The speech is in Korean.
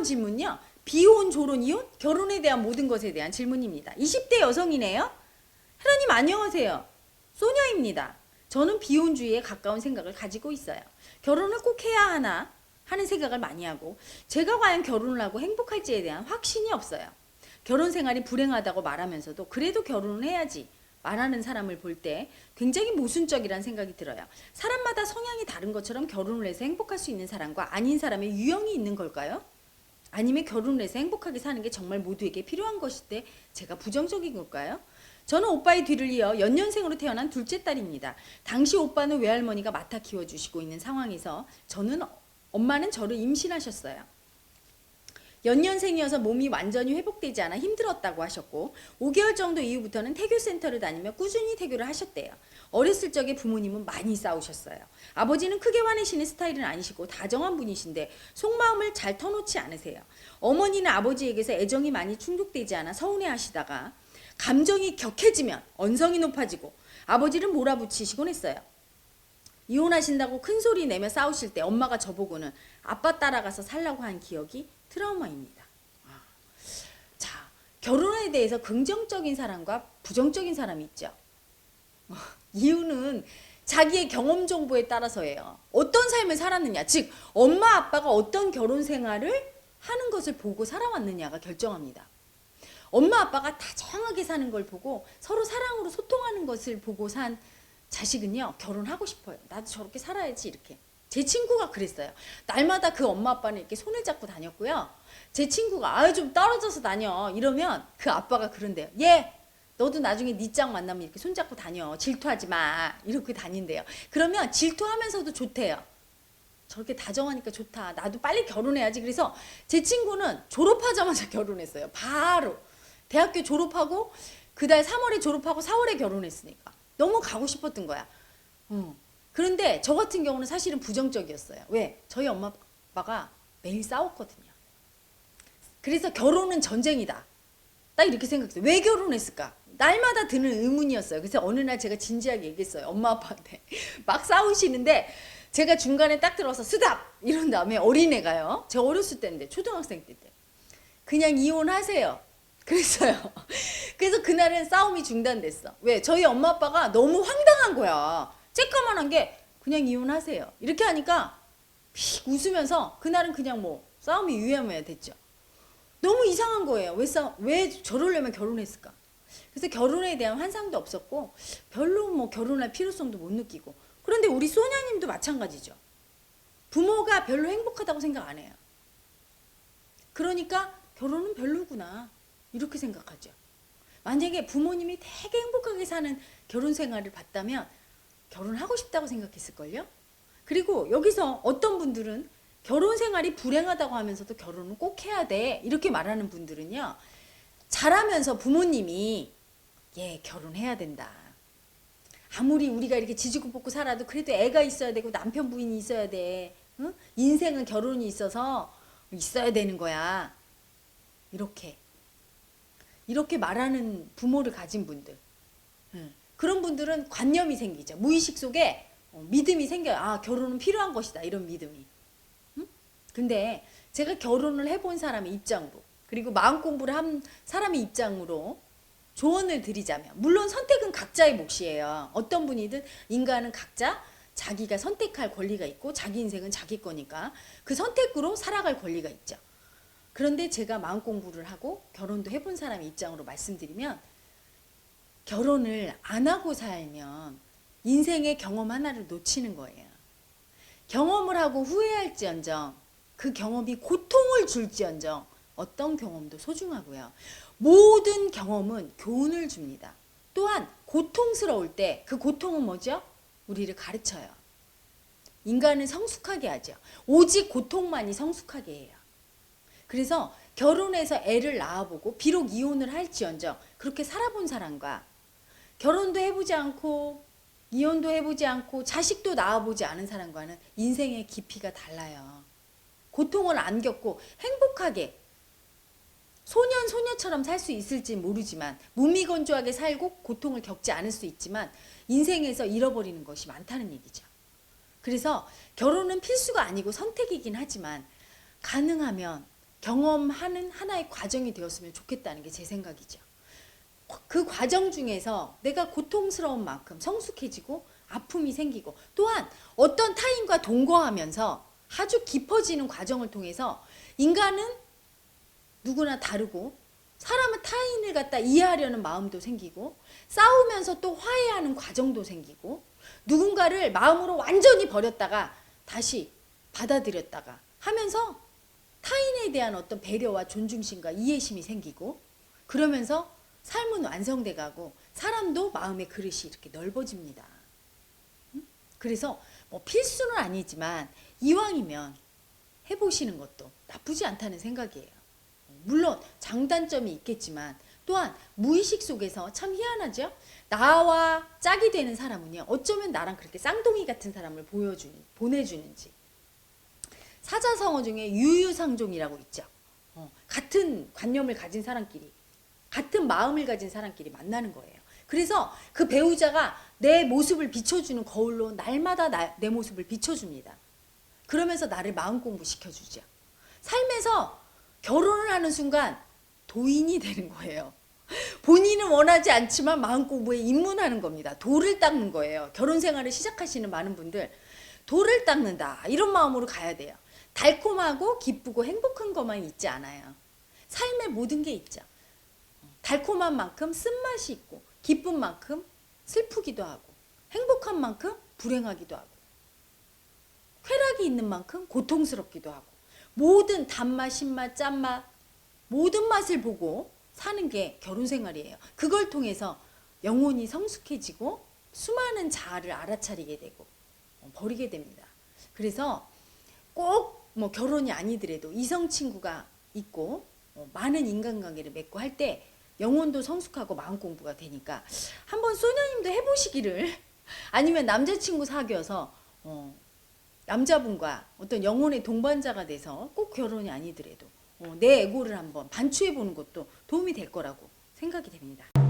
질문요. 비혼, 졸혼, 이혼? 결혼에 대한 모든 것에 대한 질문입니다. 20대 여성이네요. 하나님 안녕하세요. 소녀입니다. 저는 비혼주의에 가까운 생각을 가지고 있어요. 결혼을 꼭 해야 하나 하는 생각을 많이 하고 제가 과연 결혼을 하고 행복할지에 대한 확신이 없어요. 결혼 생활이 불행하다고 말하면서도 그래도 결혼을 해야지 말하는 사람을 볼 때 굉장히 모순적이라는 생각이 들어요. 사람마다 성향이 다른 것처럼 결혼을 해서 행복할 수 있는 사람과 아닌 사람의 유형이 있는 걸까요? 아니면 결혼을 해서 행복하게 사는 게 정말 모두에게 필요한 것일 때 제가 부정적인 걸까요? 저는 오빠의 뒤를 이어 연년생으로 태어난 둘째 딸입니다. 당시 오빠는 외할머니가 맡아 키워주시고 있는 상황에서 엄마는 저를 임신하셨어요. 연년생이어서 몸이 완전히 회복되지 않아 힘들었다고 하셨고 5개월 정도 이후부터는 태교센터를 다니며 꾸준히 태교를 하셨대요. 어렸을 적에 부모님은 많이 싸우셨어요. 아버지는 크게 화내시는 스타일은 아니시고 다정한 분이신데 속마음을 잘 터놓지 않으세요. 어머니는 아버지에게서 애정이 많이 충족되지 않아 서운해하시다가 감정이 격해지면 언성이 높아지고 아버지를 몰아붙이시곤 했어요. 이혼하신다고 큰 소리 내며 싸우실 때 엄마가 저보고는 아빠 따라가서 살라고 한 기억이 트라우마입니다. 자, 결혼에 대해서 긍정적인 사람과 부정적인 사람이 있죠. 이유는 자기의 경험 정보에 따라서예요. 어떤 삶을 살았느냐, 즉 엄마 아빠가 어떤 결혼 생활을 하는 것을 보고 살아왔느냐가 결정합니다. 엄마 아빠가 다정하게 사는 걸 보고 서로 사랑으로 소통하는 것을 보고 산 자식은요, 결혼하고 싶어요. 나도 저렇게 살아야지 이렇게. 제 친구가 그랬어요. 날마다 그 엄마 아빠는 이렇게 손을 잡고 다녔고요. 제 친구가 아유 좀 떨어져서 다녀 이러면 그 아빠가 그런대요. 얘 너도 나중에 네 짝 만나면 이렇게 손잡고 다녀. 질투하지 마. 이렇게 다닌대요. 그러면 질투하면서도 좋대요. 저렇게 다정하니까 좋다. 나도 빨리 결혼해야지. 그래서 제 친구는 졸업하자마자 결혼했어요. 바로 대학교 졸업하고 그달 3월에 졸업하고 4월에 결혼했으니까 너무 가고 싶었던 거야. 그런데 저 같은 경우는 사실은 부정적이었어요. 왜? 저희 엄마 아빠가 매일 싸웠거든요. 그래서 결혼은 전쟁이다. 딱 이렇게 생각했어요. 왜 결혼했을까? 날마다 드는 의문이었어요. 그래서 어느 날 제가 진지하게 얘기했어요. 엄마 아빠한테. 막 싸우시는데 제가 중간에 딱 들어서 스탑! 이런 다음에 어린애가요. 제가 어렸을 때인데 초등학생 때 그냥 이혼하세요. 그랬어요. 그래서 그날은 싸움이 중단됐어. 왜? 저희 엄마 아빠가 너무 황당한 거야. 쬐까만한 게 그냥 이혼하세요. 이렇게 하니까 픽 웃으면서 그날은 그냥 뭐 싸움이 유야무야 됐죠. 너무 이상한 거예요. 왜 저러려면 결혼했을까? 그래서 결혼에 대한 환상도 없었고 별로 뭐 결혼할 필요성도 못 느끼고. 그런데 우리 소녀님도 마찬가지죠. 부모가 별로 행복하다고 생각 안 해요. 그러니까 결혼은 별로구나 이렇게 생각하죠. 만약에 부모님이 되게 행복하게 사는 결혼 생활을 봤다면 결혼하고 싶다고 생각했을걸요? 그리고 여기서 어떤 분들은 결혼 생활이 불행하다고 하면서도 결혼은 꼭 해야 돼 이렇게 말하는 분들은요, 자라면서 부모님이 얘 결혼해야 된다. 아무리 우리가 이렇게 지지고 볶고 살아도 그래도 애가 있어야 되고 남편 부인이 있어야 돼. 응? 인생은 결혼이 있어서 있어야 되는 거야. 이렇게 말하는 부모를 가진 분들. 그런 분들은 관념이 생기죠. 무의식 속에 믿음이 생겨요. 아, 결혼은 필요한 것이다. 이런 믿음이. 근데 제가 결혼을 해본 사람의 입장으로, 그리고 마음 공부를 한 사람의 입장으로 조언을 드리자면, 물론 선택은 각자의 몫이에요. 어떤 분이든 인간은 각자 자기가 선택할 권리가 있고 자기 인생은 자기 거니까 그 선택으로 살아갈 권리가 있죠. 그런데 제가 마음 공부를 하고 결혼도 해본 사람의 입장으로 말씀드리면, 결혼을 안 하고 살면 인생의 경험 하나를 놓치는 거예요. 경험을 하고 후회할지언정, 그 경험이 고통을 줄지언정 어떤 경험도 소중하고요. 모든 경험은 교훈을 줍니다. 또한 고통스러울 때 그 고통은 뭐죠? 우리를 가르쳐요. 인간을 성숙하게 하죠. 오직 고통만이 성숙하게 해요. 그래서 결혼해서 애를 낳아보고 비록 이혼을 할지언정 그렇게 살아본 사람과 결혼도 해보지 않고 이혼도 해보지 않고 자식도 낳아보지 않은 사람과는 인생의 깊이가 달라요. 고통을 안 겪고 행복하게 소년처럼 살 수 있을지 모르지만, 무미건조하게 살고 고통을 겪지 않을 수 있지만 인생에서 잃어버리는 것이 많다는 얘기죠. 그래서 결혼은 필수가 아니고 선택이긴 하지만 가능하면 경험하는 하나의 과정이 되었으면 좋겠다는 게 제 생각이죠. 그 과정 중에서 내가 고통스러운 만큼 성숙해지고 아픔이 생기고 또한 어떤 타인과 동거하면서 아주 깊어지는 과정을 통해서 인간은 누구나 다르고 사람은 타인을 갖다 이해하려는 마음도 생기고 싸우면서 또 화해하는 과정도 생기고 누군가를 마음으로 완전히 버렸다가 다시 받아들였다가 하면서 타인에 대한 어떤 배려와 존중심과 이해심이 생기고 그러면서 삶은 완성돼 가고 사람도 마음의 그릇이 이렇게 넓어집니다. 그래서 뭐 필수는 아니지만 이왕이면 해보시는 것도 나쁘지 않다는 생각이에요. 물론 장단점이 있겠지만 또한 무의식 속에서 참 희한하죠. 나와 짝이 되는 사람은요. 어쩌면 나랑 그렇게 쌍둥이 같은 사람을 보내주는지. 사자성어 중에 유유상종이라고 있죠. 같은 관념을 가진 사람끼리 같은 마음을 가진 사람끼리 만나는 거예요. 그래서 그 배우자가 내 모습을 비춰주는 거울로 날마다 내 모습을 비춰줍니다. 그러면서 나를 마음 공부시켜주죠. 삶에서 결혼을 하는 순간 도인이 되는 거예요. 본인은 원하지 않지만 마음 공부에 입문하는 겁니다. 돌을 닦는 거예요. 결혼 생활을 시작하시는 많은 분들 돌을 닦는다 이런 마음으로 가야 돼요. 달콤하고 기쁘고 행복한 것만 있지 않아요. 삶의 모든 게 있죠. 달콤한 만큼 쓴맛이 있고 기쁜 만큼 슬프기도 하고 행복한 만큼 불행하기도 하고 쾌락이 있는 만큼 고통스럽기도 하고 모든 단맛, 신맛, 짠맛 모든 맛을 보고 사는 게 결혼 생활이에요. 그걸 통해서 영혼이 성숙해지고 수많은 자아를 알아차리게 되고 버리게 됩니다. 그래서 꼭 뭐 결혼이 아니더라도 이성 친구가 있고 많은 인간관계를 맺고 할 때 영혼도 성숙하고 마음 공부가 되니까 한번 소녀님도 해보시기를 아니면 남자친구 사귀어서 남자분과 어떤 영혼의 동반자가 돼서 꼭 결혼이 아니더라도 내 에고를 한번 반추해 보는 것도 도움이 될 거라고 생각이 됩니다.